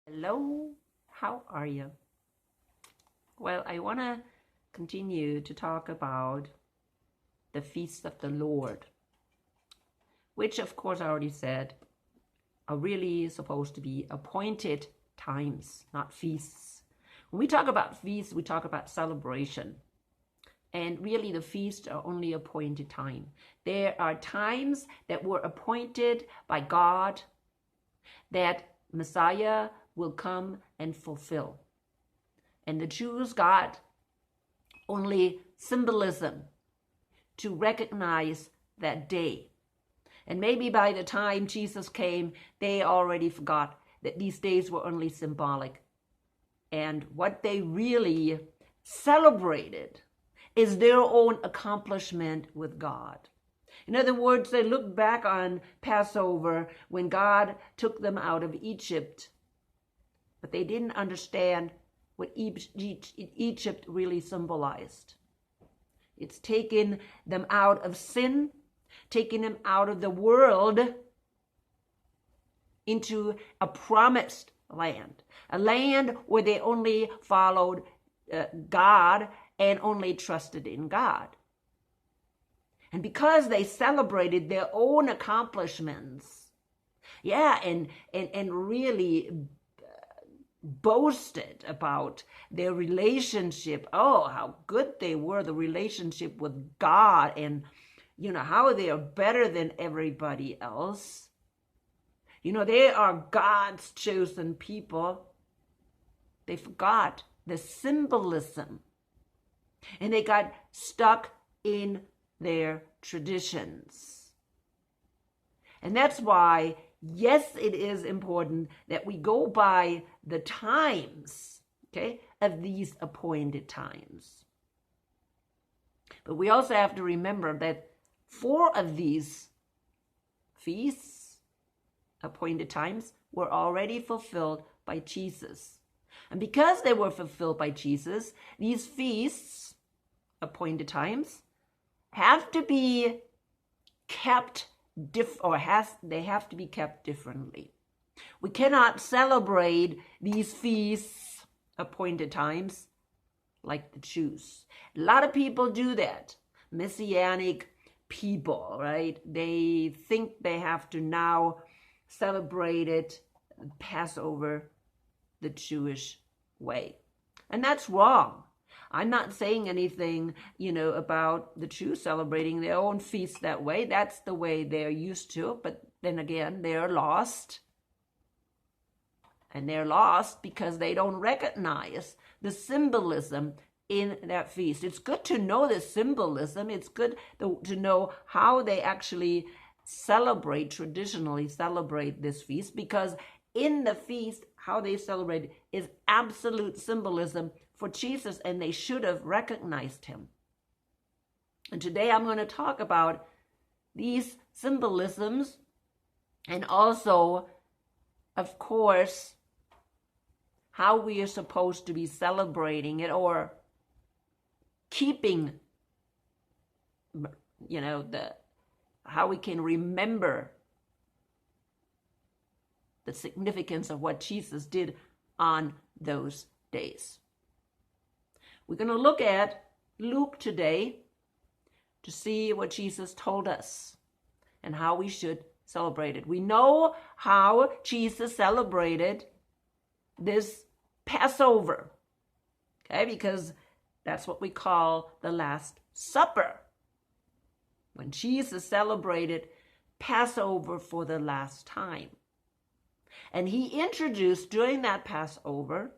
Hello, how are you? Well, I want to continue to talk about the feasts of the Lord, which, of course, I already said are really supposed to be appointed times, not feasts. When we talk about feasts, we talk about celebration. And really, the feasts are only appointed time. There are times that were appointed by God that Messiah will come and fulfill. And the Jews got only symbolism to recognize that day. And maybe by the time Jesus came, they already forgot that these days were only symbolic. And what they really celebrated is their own accomplishment with God. In other words, they looked back on Passover when God took them out of Egypt, but they didn't understand what Egypt really symbolized. It's taking them out of sin, taking them out of the world into a promised land, a land where they only followed God and only trusted in God. And because they celebrated their own accomplishments, and really boasted about their relationship, how good they were, the relationship with God, and how they are better than everybody else. They are God's chosen people. They forgot the symbolism, and they got stuck in their traditions. And that's why, yes, it is important that we go by the times, of these appointed times. But we also have to remember that 4 of these feasts, appointed times, were already fulfilled by Jesus. And because they were fulfilled by Jesus, these feasts, appointed times, have to be kept they have to be kept differently. We cannot celebrate these feasts, appointed times, like the Jews. A lot of people do that. Messianic people, right? They think they have to now celebrate it, Passover, the Jewish way. And that's wrong. I'm not saying anything, about the Jews celebrating their own feast that way. That's the way they're used to. But then again, they're lost. And they're lost because they don't recognize the symbolism in that feast. It's good to know the symbolism. It's good to know how they actually traditionally celebrate this feast, because in the feast, how they celebrate is absolute symbolism for Jesus, and they should have recognized him. And today I'm going to talk about these symbolisms, and also, of course, how we are supposed to be celebrating it or keeping, how we can remember the significance of what Jesus did on those days. We're going to look at Luke today to see what Jesus told us and how we should celebrate it. We know how Jesus celebrated this Passover, because that's what we call the Last Supper. When Jesus celebrated Passover for the last time. And he introduced during that Passover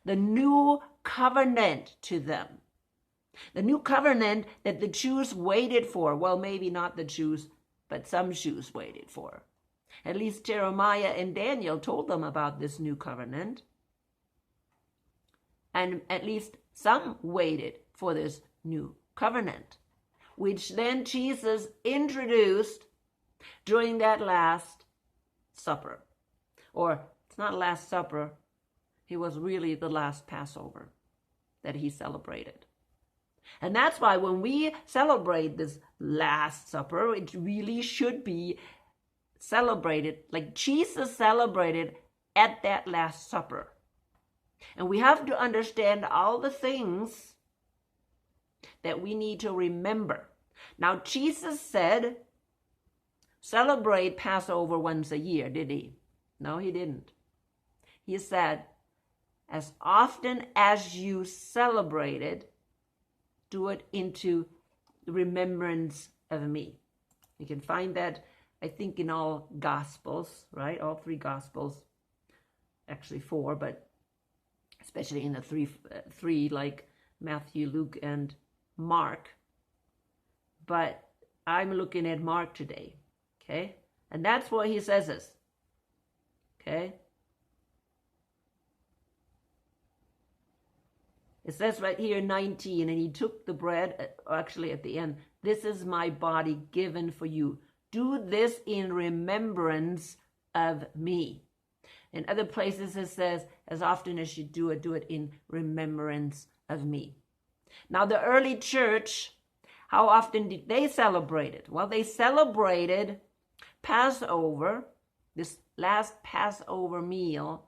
the new covenant to them. The new covenant that the Jews waited for. Well, maybe not the Jews, but some Jews waited for. At least Jeremiah and Daniel told them about this new covenant. And at least some waited for this new covenant, which then Jesus introduced during that Last Supper. Or it's not Last Supper, it was really the last Passover that he celebrated. And that's why when we celebrate this Last Supper, it really should be celebrated like Jesus celebrated at that Last Supper. And we have to understand all the things that we need to remember. Now, Jesus said, celebrate Passover once a year, did he? No, he didn't. He said, as often as you celebrate it, do it into remembrance of me. You can find that, I think, in all Gospels, right? All three Gospels, actually four, but especially in the three like Matthew, Luke, and Mark. But I'm looking at Mark today, okay? And that's what he says is, okay? It says right here, 19, and he took the bread, actually at the end, this is my body given for you. Do this in remembrance of me. In other places it says, as often as you do it in remembrance of me. Now the early church, how often did they celebrate it? Well, they celebrated Passover, this last Passover meal,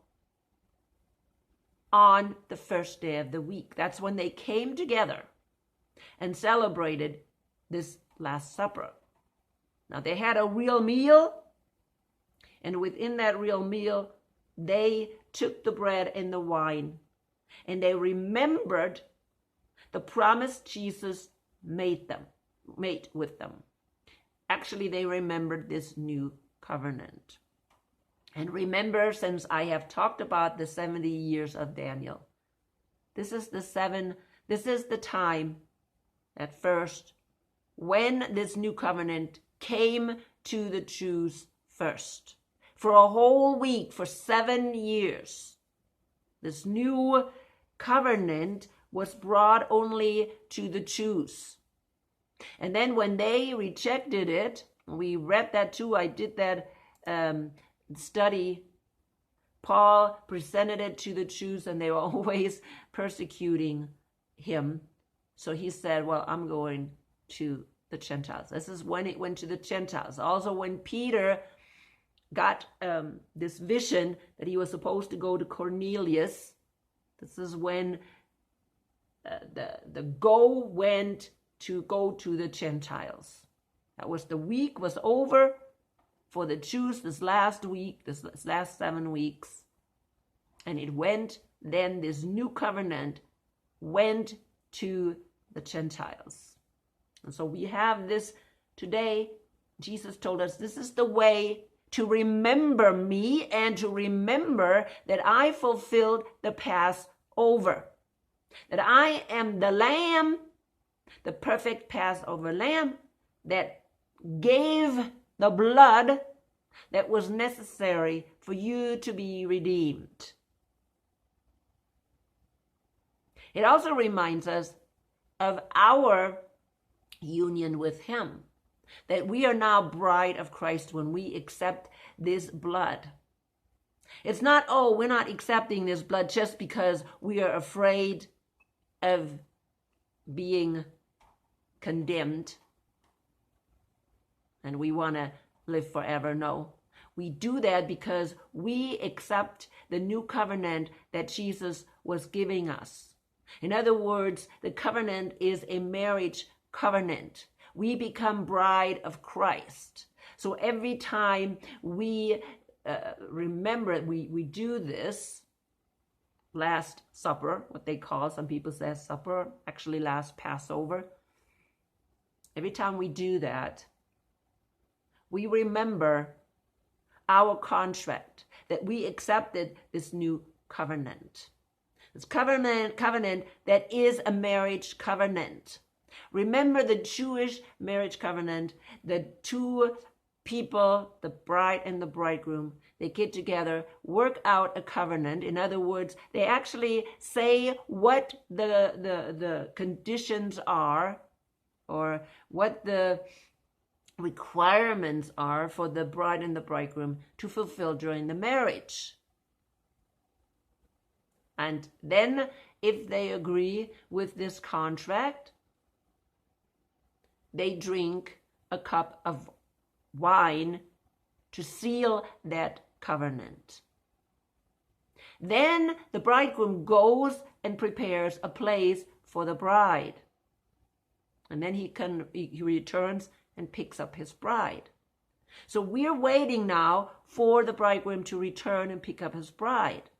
on the first day of the week. That's when they came together and celebrated this Last Supper. Now they had a real meal, and within that real meal, they took the bread and the wine, and they remembered the promise Jesus made with them. Actually, they remembered this new covenant. And remember, since I have talked about the 70 years of Daniel, this is the time at first when this new covenant came to the Jews first. For a whole week, for 7 years, this new covenant was brought only to the Jews. And then when they rejected it, we read that too, I did that study, Paul presented it to the Jews and they were always persecuting him. So he said, well, I'm going to the Gentiles. This is when it went to the Gentiles. Also when Peter got this vision that he was supposed to go to Cornelius, this is when the went to go to the Gentiles. That was the week was over for the Jews, this last week, this last 7 weeks. And it went, then this new covenant went to the Gentiles. And so we have this today. Jesus told us this is the way to remember me and to remember that I fulfilled the Passover. That I am the Lamb, the perfect Passover Lamb that gave the blood that was necessary for you to be redeemed. It also reminds us of our union with him, that we are now bride of Christ when we accept this blood. It's not, oh, we're not accepting this blood just because we are afraid of being condemned and we want to live forever. No, we do that because we accept the new covenant that Jesus was giving us. In other words, the covenant is a marriage covenant. We become bride of Christ. So every time we remember, we do this Last Supper, what they call, some people say supper, actually last Passover. Every time we do that, we remember our contract, that we accepted this new covenant. This covenant that is a marriage covenant. Remember the Jewish marriage covenant, the two people, the bride and the bridegroom, they get together, work out a covenant. In other words, they actually say what the conditions are or what the requirements are for the bride and the bridegroom to fulfill during the marriage. And then if they agree with this contract, they drink a cup of wine to seal that covenant. Then the bridegroom goes and prepares a place for the bride. And then he returns and picks up his bride. So we're waiting now for the bridegroom to return and pick up his bride.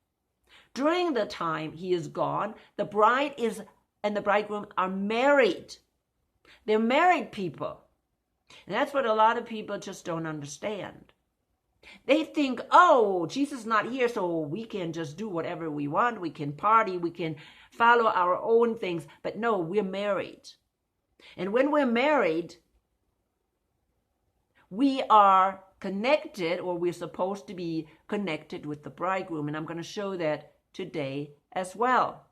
During the time he is gone, the bride and the bridegroom are married. They're married people. And that's what a lot of people just don't understand. They think, oh, Jesus is not here, so we can just do whatever we want. We can party, we can follow our own things. But no, we're married. And when we're married, we are connected, or we're supposed to be connected with the bridegroom. And I'm going to show that today as well.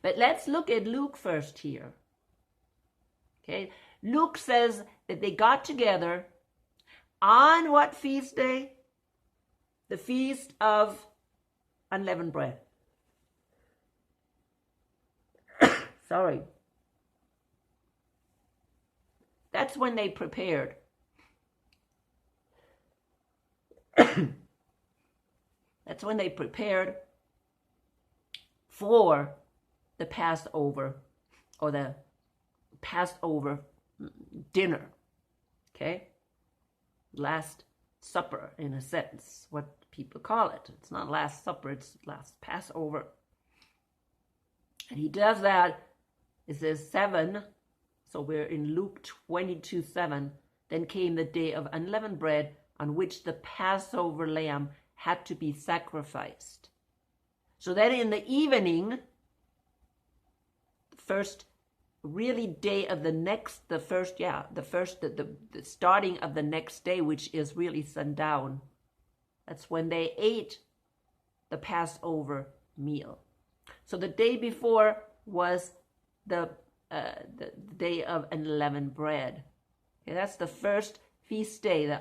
But let's look at Luke first here. Okay, Luke says that they got together on what feast day? The Feast of Unleavened Bread. Sorry. That's when they prepared. That's when they prepared for the Passover, or the Passover dinner. Okay? Last Supper, in a sense, what people call it. It's not Last Supper, it's Last Passover. And he does that. It says 7, so we're in Luke 22:7. Then came the day of unleavened bread, on which the Passover lamb had to be sacrificed. So then in the evening, the first really day of the next, the starting of the next day, which is really sundown. That's when they ate the Passover meal. So the day before was the day of unleavened bread. Okay, that's the first feast day, the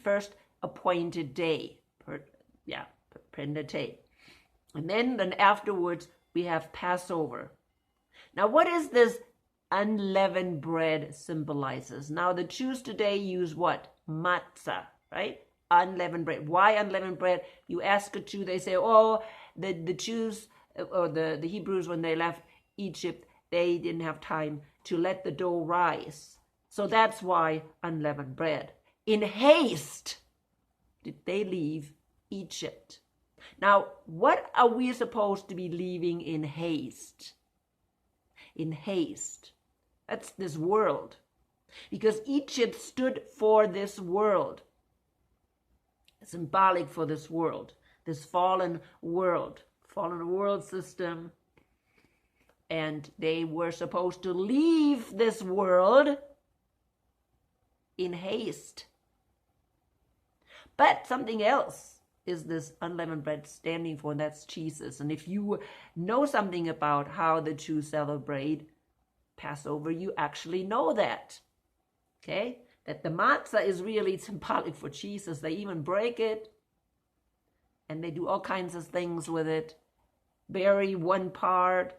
first appointed day. And then afterwards we have Passover. Now, what is this unleavened bread symbolizes? Now, the Jews today use what? Matzah, right? Unleavened bread. Why unleavened bread? You ask a Jew, they say, oh, the Jews or the Hebrews, when they left Egypt, they didn't have time to let the dough rise. So that's why unleavened bread. In haste did they leave Egypt. Now, what are we supposed to be leaving in haste? In haste. That's this world. Because Egypt stood for this world. Symbolic for this world. This fallen world system. And they were supposed to leave this world in haste. But something else is this unleavened bread standing for, and that's Jesus. And if you know something about how the Jews celebrate Passover, you actually know that. Okay? That the matzah is really symbolic for Jesus. They even break it, and they do all kinds of things with it. Bury one part.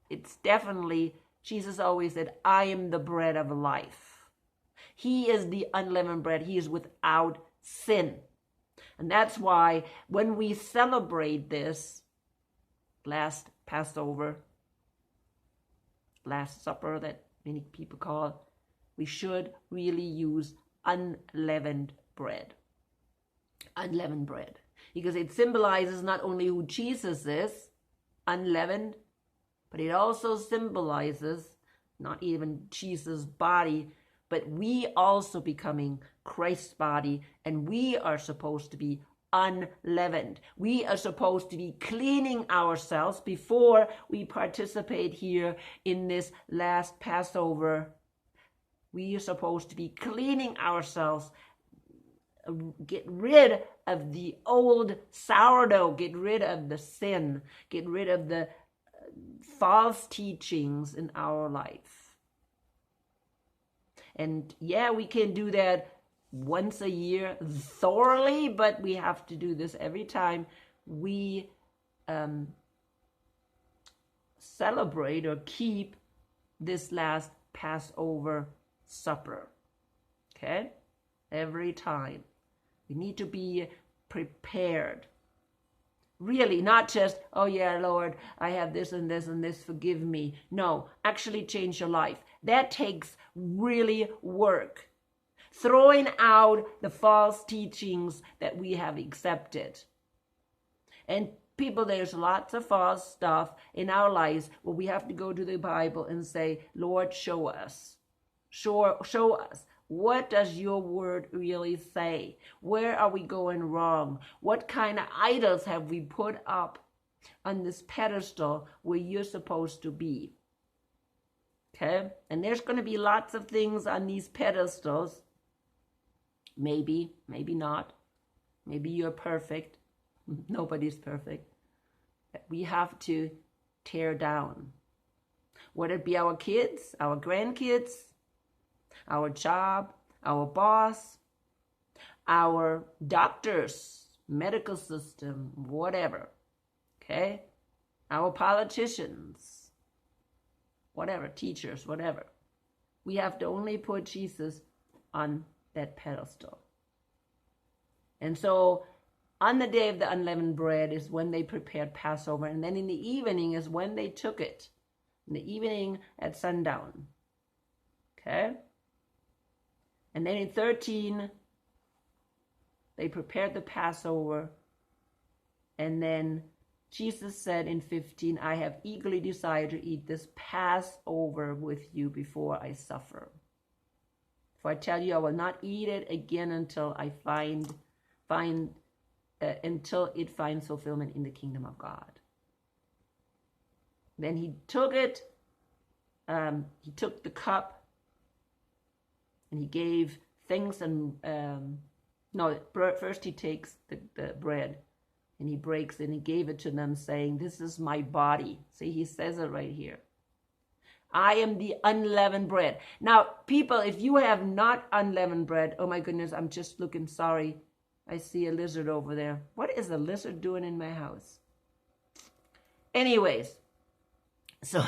It's definitely, Jesus always said, I am the bread of life. He is the unleavened bread. He is without sin. And that's why when we celebrate this last Passover, Last Supper that many people call it, we should really use unleavened bread. Unleavened bread. Because it symbolizes not only who Jesus is, unleavened, but it also symbolizes not even Jesus' body, but we also becoming Christ's body, and we are supposed to be unleavened. We are supposed to be cleaning ourselves before we participate here in this last Passover. We are supposed to be cleaning ourselves, get rid of the old sourdough, get rid of the sin, get rid of the false teachings in our life. And yeah, we can do that once a year thoroughly, but we have to do this every time we celebrate or keep this last Passover supper. Okay? Every time. We need to be prepared. Really, not just, oh yeah, Lord, I have this and this and this, forgive me. No, actually change your life. That takes really work. Throwing out the false teachings that we have accepted. And people, there's lots of false stuff in our lives where we have to go to the Bible and say, Lord, show us. Show us. What does your word really say? Where are we going wrong? What kind of idols have we put up on this pedestal where you're supposed to be? Okay? And there's going to be lots of things on these pedestals. Maybe, maybe not. Maybe you're perfect. Nobody's perfect. We have to tear down. Whether it be our kids, our grandkids, our job, our boss, our doctors, medical system, whatever, okay? Our politicians, whatever, teachers, whatever. We have to only put Jesus on that pedestal. And so on the day of the unleavened bread is when they prepared Passover, and then in the evening is when they took it, in the evening at sundown, okay? And then in 13, they prepared the Passover. And then Jesus said in 15, I have eagerly desired to eat this Passover with you before I suffer. For I tell you, I will not eat it again until I until it finds fulfillment in the kingdom of God. Then he took it. He took the cup. And he gave thanks and, first he takes the bread and he breaks it and he gave it to them saying, this is my body. See, he says it right here. I am the unleavened bread. Now, people, if you have not unleavened bread, oh my goodness, I'm just looking sorry. I see a lizard over there. What is a lizard doing in my house? Anyways, so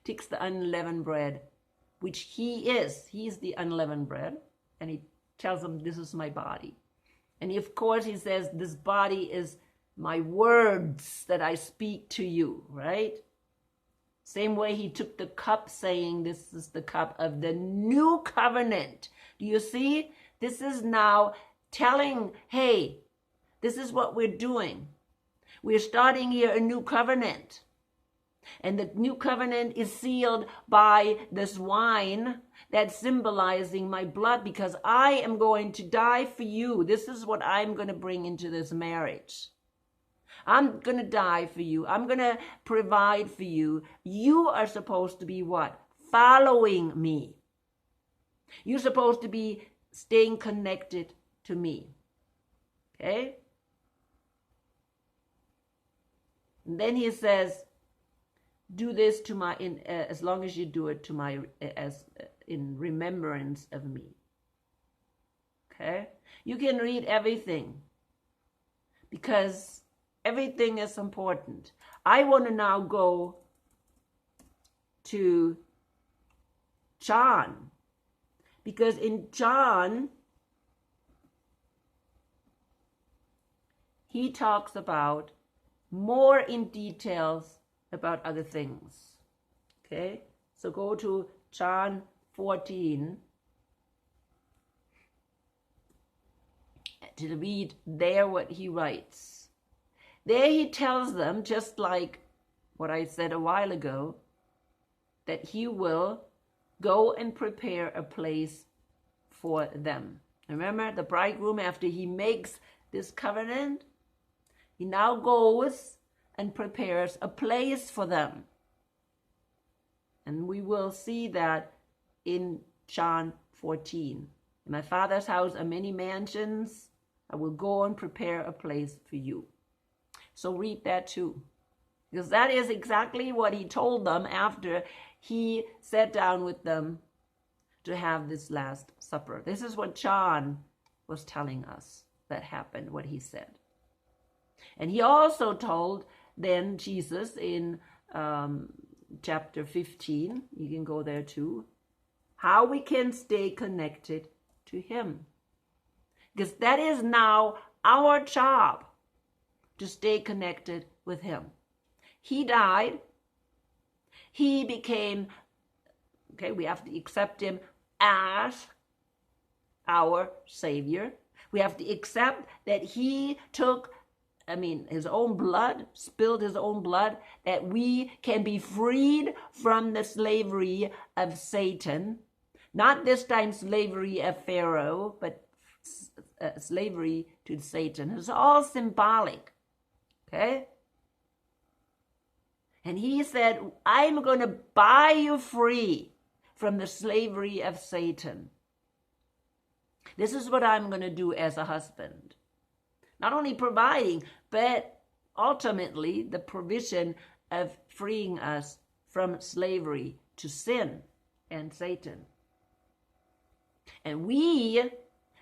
takes the unleavened bread, which he is. He's the unleavened bread. And he tells them, this is my body. And of course, he says, this body is my words that I speak to you, right? Same way he took the cup saying, this is the cup of the new covenant. Do you see? This is now telling, hey, this is what we're doing. We're starting here a new covenant. And the new covenant is sealed by this wine that's symbolizing my blood, because I am going to die for you. This is what I'm going to bring into this marriage. I'm going to die for you. I'm going to provide for you. You are supposed to be what? Following me. You're supposed to be staying connected to me. Okay? And then he says, do this to my as long as you do it to my in remembrance of me. Okay? You can read everything because everything is important. I want to now go to John, because in John he talks about more in details about other things. Okay, so go to John 14 to read there what he writes. There he tells them, just like what I said a while ago, that he will go and prepare a place for them. Remember, the bridegroom, after he makes this covenant, he now goes and prepares a place for them. And we will see that in John 14. In my Father's house are many mansions. I will go and prepare a place for you. So read that too. Because that is exactly what he told them after he sat down with them to have this Last Supper. This is what John was telling us that happened, what he said. And he also told then Jesus in chapter 15, you can go there too, how we can stay connected to him. Because that is now our job to stay connected with him. He died. He became, okay, we have to accept him as our Savior. We have to accept that he took, his own blood, spilled his own blood, that we can be freed from the slavery of Satan. Not this time slavery of Pharaoh, but slavery to Satan. It's all symbolic. Okay? And he said, I'm going to buy you free from the slavery of Satan. This is what I'm going to do as a husband. Not only providing, but ultimately the provision of freeing us from slavery to sin and Satan. And we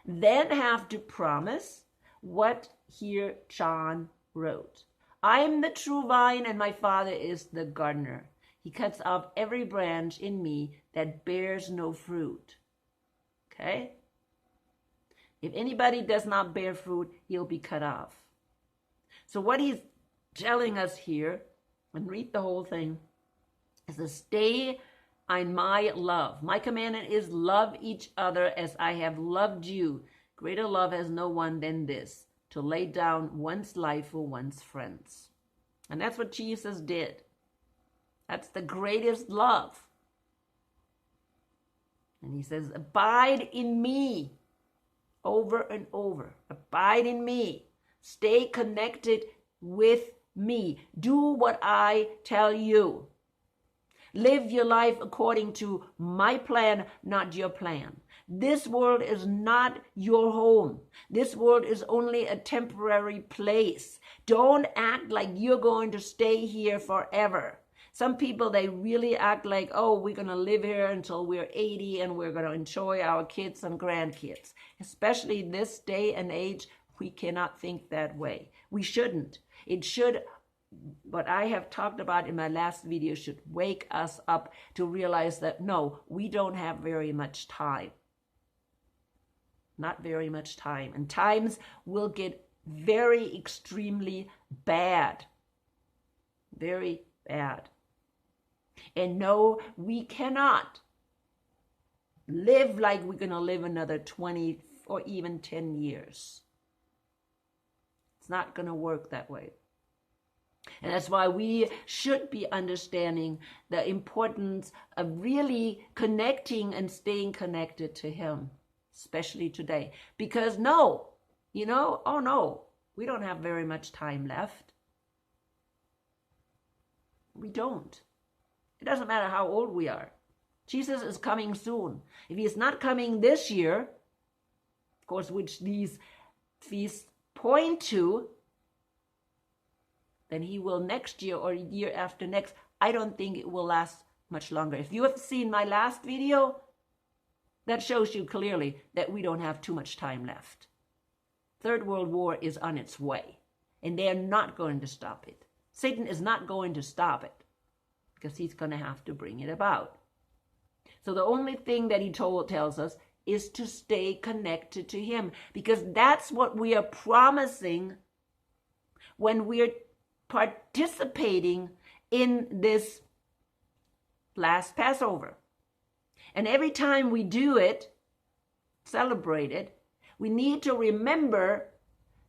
then have to promise what here John wrote. I am the true vine, and my Father is the gardener. He cuts off every branch in me that bears no fruit. Okay? If anybody does not bear fruit, he'll be cut off. So what he's telling us here, and read the whole thing, is to stay on my love. My commandment is love each other as I have loved you. Greater love has no one than this, to lay down one's life for one's friends. And that's what Jesus did. That's the greatest love. And he says, abide in me. Over and over. Abide in me. Stay connected with me. Do what I tell you. Live your life according to my plan, not your plan. This world is not your home. This world is only a temporary place. Don't act like you're going to stay here forever. Some people, they really act like, oh, we're going to live here until we're 80 and we're going to enjoy our kids and grandkids. Especially this day and age, we cannot think that way. We shouldn't. It should, what I have talked about in my last video, should wake us up to realize that, no, we don't have very much time. Not very much time. And times will get very extremely bad. Very bad. And no, we cannot live like we're going to live another 20 or even 10 years. It's not going to work that way. And that's why we should be understanding the importance of really connecting and staying connected to him, especially today. Because no, we don't have very much time left. We don't. It doesn't matter how old we are. Jesus is coming soon. If he is not coming this year, of course, which these feasts point to, then he will next year or year after next. I don't think it will last much longer. If you have seen my last video, that shows you clearly that we don't have too much time left. Third World War is on its way, and they are not going to stop it. Satan is not going to stop it, because he's going to have to bring it about. So the only thing that he tells us is to stay connected to him, because that's what we are promising when we're participating in this last Passover. And every time we do it, celebrate it, we need to remember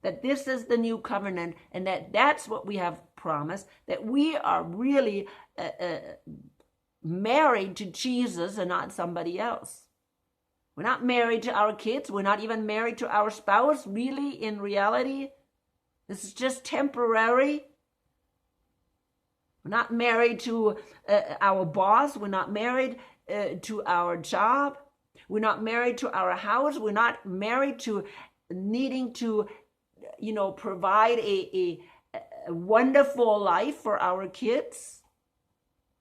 that this is the new covenant, and that's what we have promised, that we are really married to Jesus and not somebody else. We're not married to our kids. We're not even married to our spouse, really, in reality. This is just temporary. We're not married to our boss. We're not married to our job. We're not married to our house. We're not married to needing to, provide a wonderful life for our kids.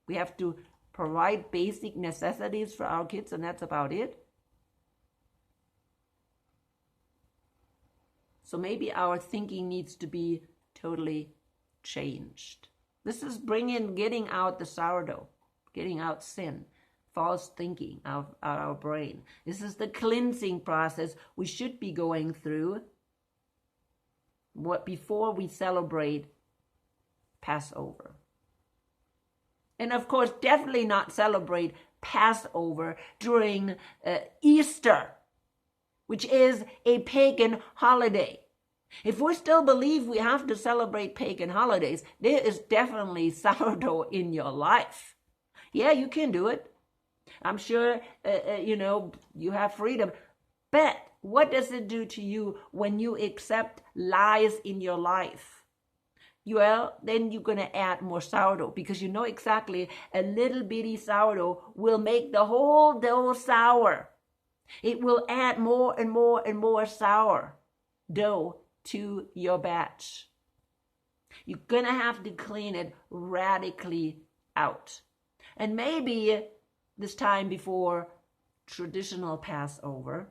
We have to provide basic necessities for our kids, and that's about it. So maybe our thinking needs to be totally changed. This is getting out the sourdough, getting out sin, false thinking out of our brain. This is the cleansing process we should be going through. before we celebrate Passover. And of course, definitely not celebrate Passover during Easter, which is a pagan holiday. If we still believe we have to celebrate pagan holidays, there is definitely sourdough in your life. Yeah, you can do it. I'm sure, you have freedom. But what does it do to you when you accept lies in your life? Well, then you're going to add more sourdough, because you know exactly a little bitty sourdough will make the whole dough sour. It will add more and more and more sour dough to your batch. You're going to have to clean it radically out. And maybe this time before traditional Passover,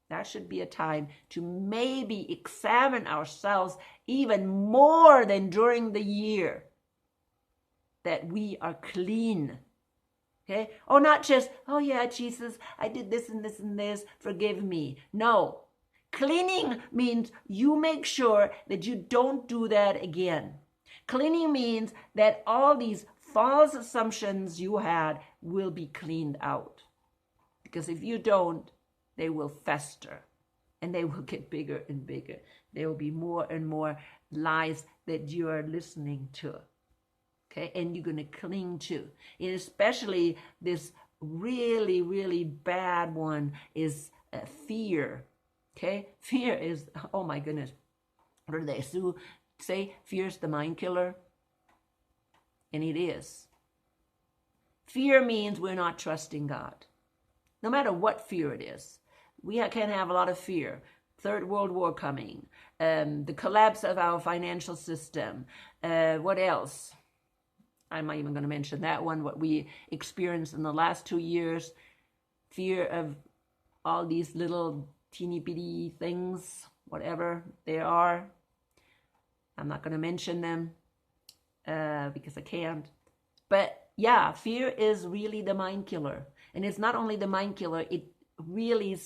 that should be a time to maybe examine ourselves even more than during the year, that we are clean. Okay? Or not just, oh yeah, Jesus, I did this and this and this, forgive me. No. Cleaning means you make sure that you don't do that again. Cleaning means that all these false assumptions you had will be cleaned out. Because if you don't, they will fester and they will get bigger and bigger. There will be more and more lies that you are listening to. Okay, and you're going to cling to. And especially this really, really bad one is fear. Okay, fear is, oh my goodness. What do they say? Fear is the mind killer. And it is. Fear means we're not trusting God. No matter what fear it is. We can have a lot of fear. Third World War coming. The collapse of our financial system. What else? I'm not even going to mention that one. What we experienced in the last 2 years. Fear of all these little teeny bitty things. Whatever they are. I'm not going to mention them. Because I can't. But yeah, fear is really the mind killer. And it's not only the mind killer, it really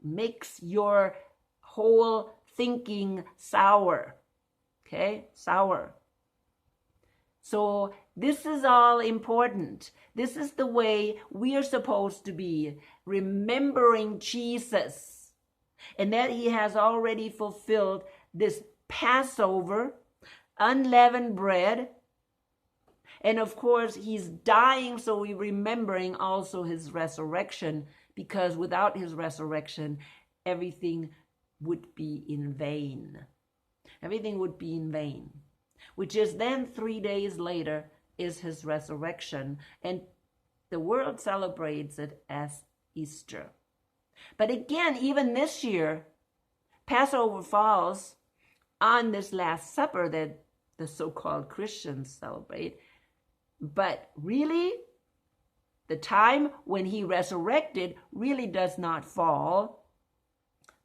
makes your whole thinking sour. Okay? Sour. So this is all important. This is the way we are supposed to be, remembering Jesus. And that he has already fulfilled this Passover, unleavened bread. And of course, he's dying, so we're remembering also his resurrection, because without his resurrection, everything would be in vain. Everything would be in vain. Which is then 3 days later is his resurrection. And the world celebrates it as Easter. But again, even this year, Passover falls on this Last Supper that the so-called Christians celebrate. But really, the time when he resurrected really does not fall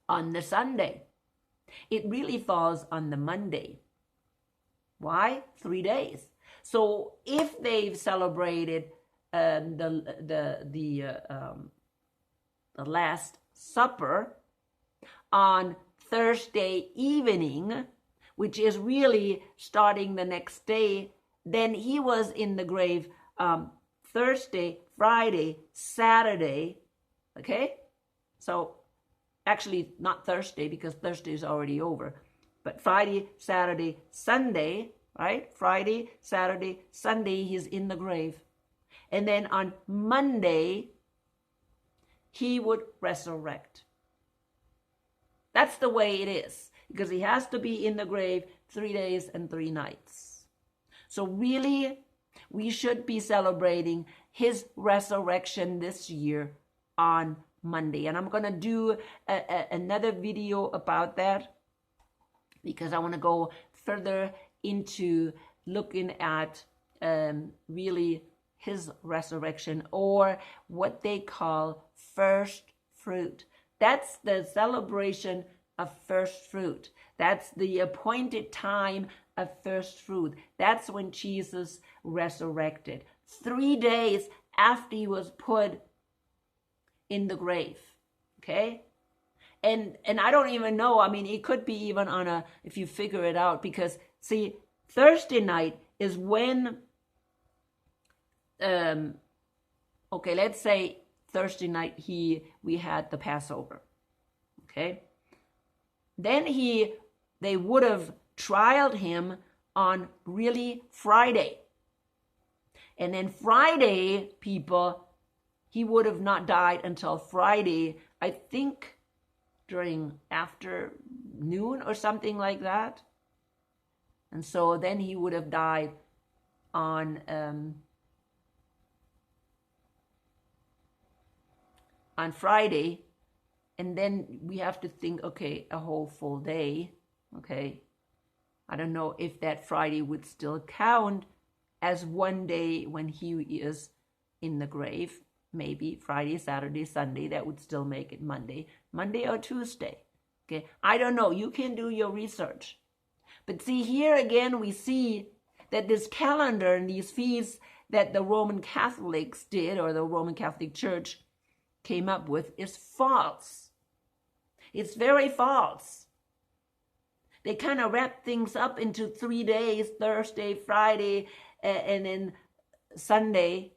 on the Sunday. It really falls on the Monday. Why? 3 days. So if they've celebrated the Last Supper on Thursday evening, which is really starting the next day, then he was in the grave Thursday, Friday, Saturday, okay? So actually not Thursday, because Thursday is already over, but Friday, Saturday, Sunday, right? Friday, Saturday, Sunday, he's in the grave. And then on Monday, he would resurrect. That's the way it is, because he has to be in the grave 3 days and 3 nights. So really, we should be celebrating his resurrection this year on Monday. And I'm going to do another video about that, because I want to go further into looking at really his resurrection, or what they call first fruit. That's the celebration of first fruit. That's the appointed time of first fruit. That's when Jesus resurrected. 3 days after he was put in the grave. Okay? And I don't even know. I mean, it could be even on a, if you figure it out, because see, Thursday night is when, okay, let's say Thursday night we had the Passover. Okay. Then they would have trialed him on really Friday. And then Friday, people, he would have not died until Friday, I think during afternoon or something like that. And so then he would have died on Friday. And then we have to think, okay, a whole full day. Okay. I don't know if that Friday would still count as one day when he is in the grave. Maybe Friday, Saturday, Sunday, that would still make it Monday or Tuesday. Okay, I don't know. You can do your research. But see, here again, we see that this calendar and these feasts that the Roman Catholics did, or the Roman Catholic Church came up with, is false. It's very false. They kind of wrap things up into 3 days, Thursday, Friday, and then Sunday.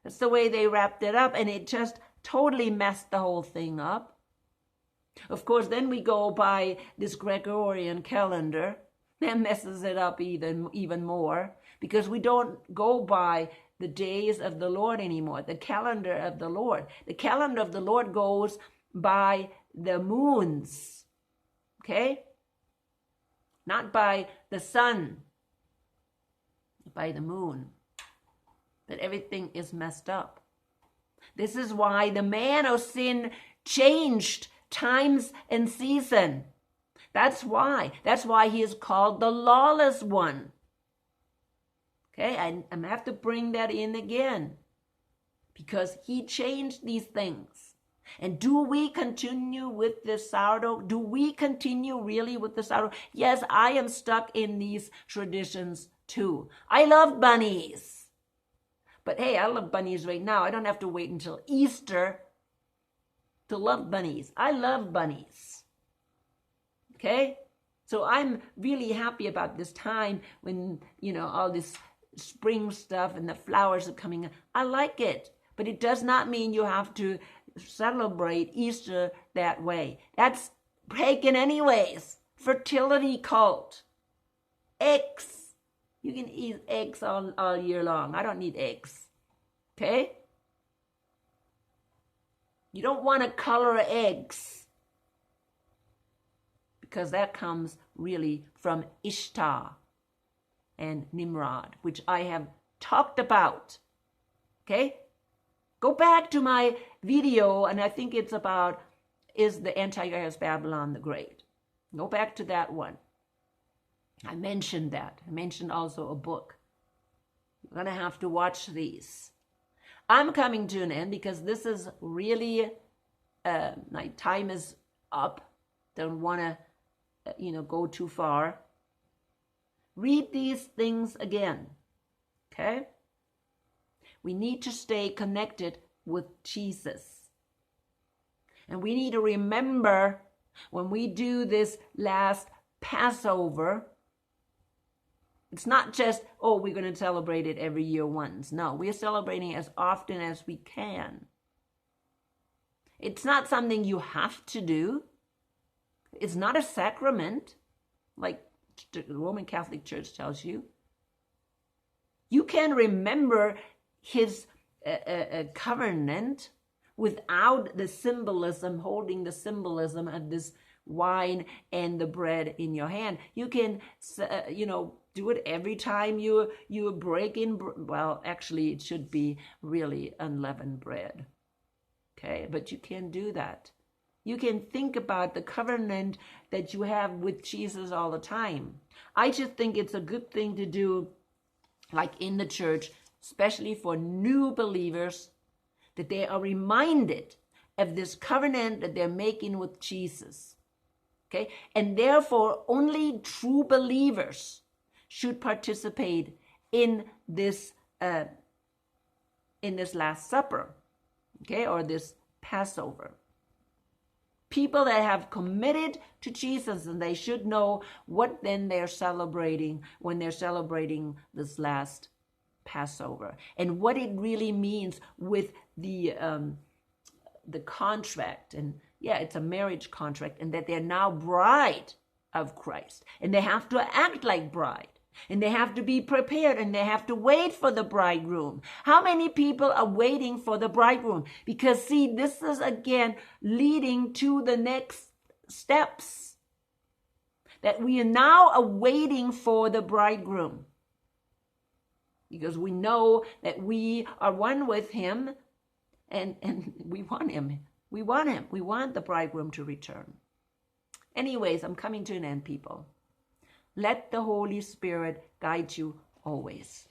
That's the way they wrapped it up, and it just totally messed the whole thing up. Of course, then we go by this Gregorian calendar. That messes it up even more, because we don't go by the days of the Lord anymore, the calendar of the Lord. The calendar of the Lord goes by the moons, okay? Not by the sun, by the moon. That everything is messed up. This is why the man of sin changed times and season. That's why he is called the lawless one. Okay, I have to bring that in again, because he changed these things. And do we continue with this sourdough? Do we continue really with the sourdough? Yes, I am stuck in these traditions too. I love bunnies. But hey, I love bunnies right now. I don't have to wait until Easter to love bunnies. I love bunnies. Okay? So I'm really happy about this time when, all this spring stuff and the flowers are coming. I like it. But it does not mean you have to celebrate Easter that way. That's pagan anyways. Fertility cult. Eggs. You can eat eggs all year long. I don't need eggs. Okay? You don't want to color eggs, because that comes really from Ishtar and Nimrod, which I have talked about. Okay? Go back to my video, and I think it's about, is the Antichrist Babylon the Great? Go back to that one. I mentioned that. I mentioned also a book. You're going to have to watch these. I'm coming to an end because this is really, my time is up. Don't want to, go too far. Read these things again. Okay? We need to stay connected with Jesus. And we need to remember when we do this last Passover, it's not just, we're going to celebrate it every year once. No, we're celebrating as often as we can. It's not something you have to do. It's not a sacrament, like the Roman Catholic Church tells you. You can remember his covenant without the symbolism, holding the symbolism of this wine and the bread in your hand. You can, do it every time you break in. Well, actually, it should be really unleavened bread. Okay, but you can do that. You can think about the covenant that you have with Jesus all the time. I just think it's a good thing to do, like in the church, especially for new believers, that they are reminded of this covenant that they're making with Jesus. Okay, and therefore only true believers should participate in this Last Supper, okay, or this Passover. people that have committed to Jesus, and they should know what then they're celebrating when they're celebrating this last Passover, and what it really means with the contract. And yeah, it's a marriage contract, and that they're now bride of Christ, and they have to act like bride, and they have to be prepared, and they have to wait for the bridegroom. How many people are waiting for the bridegroom? Because see, this is again leading to the next steps, that we are now waiting for the bridegroom, because we know that we are one with him, and we want him. We want him. We want the bridegroom to return. Anyways, I'm coming to an end, people. Let the Holy Spirit guide you always.